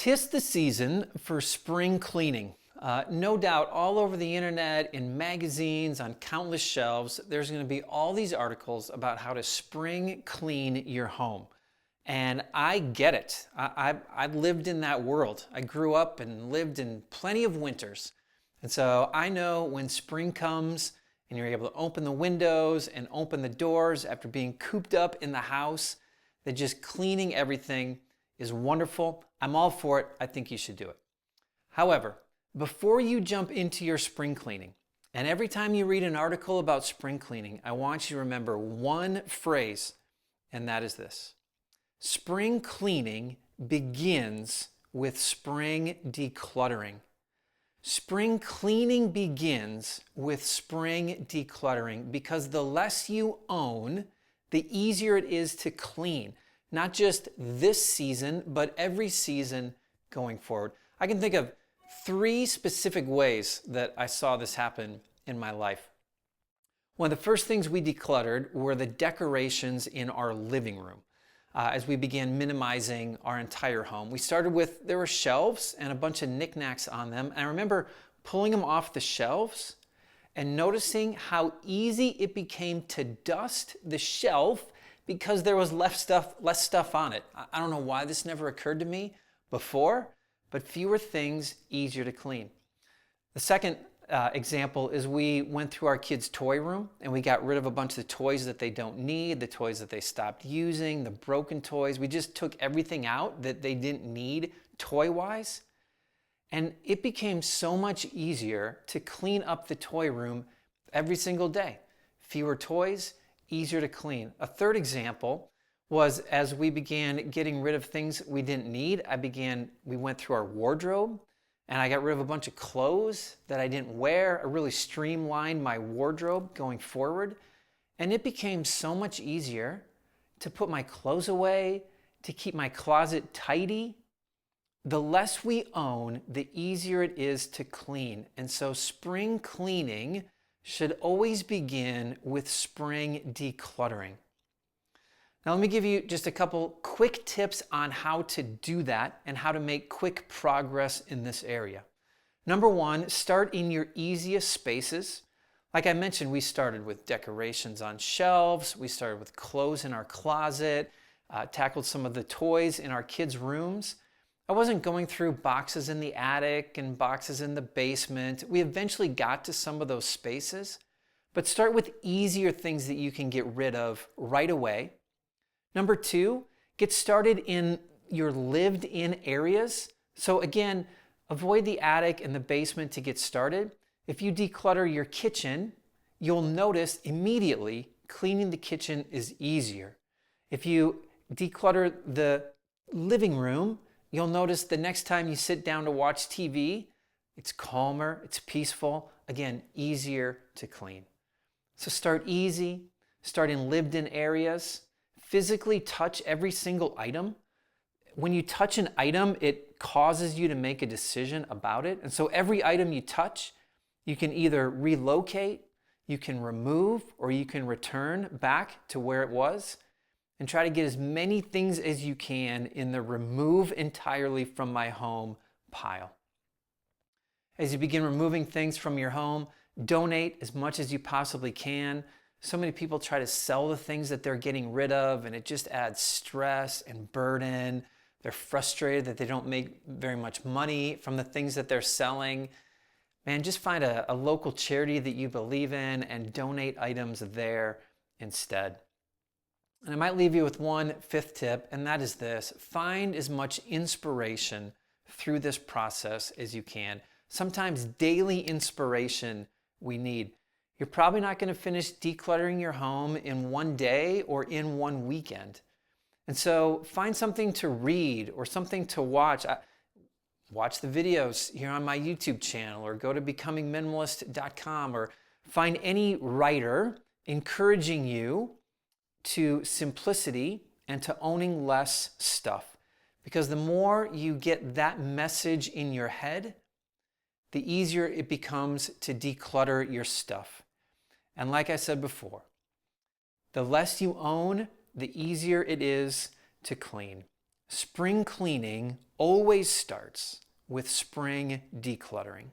'Tis the season for spring cleaning. No doubt all over the internet, in magazines, on countless shelves, there's going to be all these articles about how to spring clean your home. And I get it. I've lived in that world. I grew up and lived in plenty of winters. And so I know when spring comes and you're able to open the windows and open the doors after being cooped up in the house, that just cleaning everything is wonderful. I'm all for it. I think you should do it. However, before you jump into your spring cleaning, and every time you read an article about spring cleaning, I want you to remember one phrase, and that is this: spring cleaning begins with spring decluttering. Spring cleaning begins with spring decluttering because the less you own, the easier it is to clean. Not just this season, but every season going forward. I can think of 3 specific ways that I saw this happen in my life. One of the first things we decluttered were the decorations in our living room. As we began minimizing our entire home, we started with, there were shelves and a bunch of knickknacks on them. And I remember pulling them off the shelves and noticing how easy it became to dust the shelf because there was less stuff on it. I don't know why this never occurred to me before, but fewer things, easier to clean. The second example is we went through our kids' toy room and we got rid of a bunch of the toys that they don't need, the toys that they stopped using, the broken toys. We just took everything out that they didn't need toy-wise. And it became so much easier to clean up the toy room every single day. Fewer toys, easier to clean. A third example was as we began getting rid of things we didn't need, we went through our wardrobe and I got rid of a bunch of clothes that I didn't wear. I really streamlined my wardrobe going forward. And it became so much easier to put my clothes away, to keep my closet tidy. The less we own, the easier it is to clean. And so spring cleaning should always begin with spring decluttering. Now let me give you just a couple quick tips on how to do that and how to make quick progress in this area. Number 1, start in your easiest spaces. Like I mentioned, we started with decorations on shelves, we started with clothes in our closet, tackled some of the toys in our kids' rooms. I wasn't going through boxes in the attic and boxes in the basement. We eventually got to some of those spaces, but start with easier things that you can get rid of right away. Number 2, get started in your lived-in areas. So again, avoid the attic and the basement to get started. If you declutter your kitchen, you'll notice immediately cleaning the kitchen is easier. If you declutter the living room, you'll notice the next time you sit down to watch TV, it's calmer, it's peaceful, again, easier to clean. So start easy, start in lived-in areas, physically touch every single item. When you touch an item, it causes you to make a decision about it. And so every item you touch, you can either relocate, you can remove, or you can return back to where it was. And try to get as many things as you can in the remove entirely from my home pile. As you begin removing things from your home, donate as much as you possibly can. So many people try to sell the things that they're getting rid of, and it just adds stress and burden. They're frustrated that they don't make very much money from the things that they're selling. Man, just find a local charity that you believe in and donate items there instead. And I might leave you with one 5th tip, and that is this: find as much inspiration through this process as you can. Sometimes daily inspiration we need. You're probably not going to finish decluttering your home in one day or in one weekend. And so find something to read or something to watch. Watch the videos here on my YouTube channel, or go to becomingminimalist.com, or find any writer encouraging you to simplicity and to owning less stuff. Because the more you get that message in your head, the easier it becomes to declutter your stuff. And like I said before, the less you own, the easier it is to clean. Spring cleaning always starts with spring decluttering.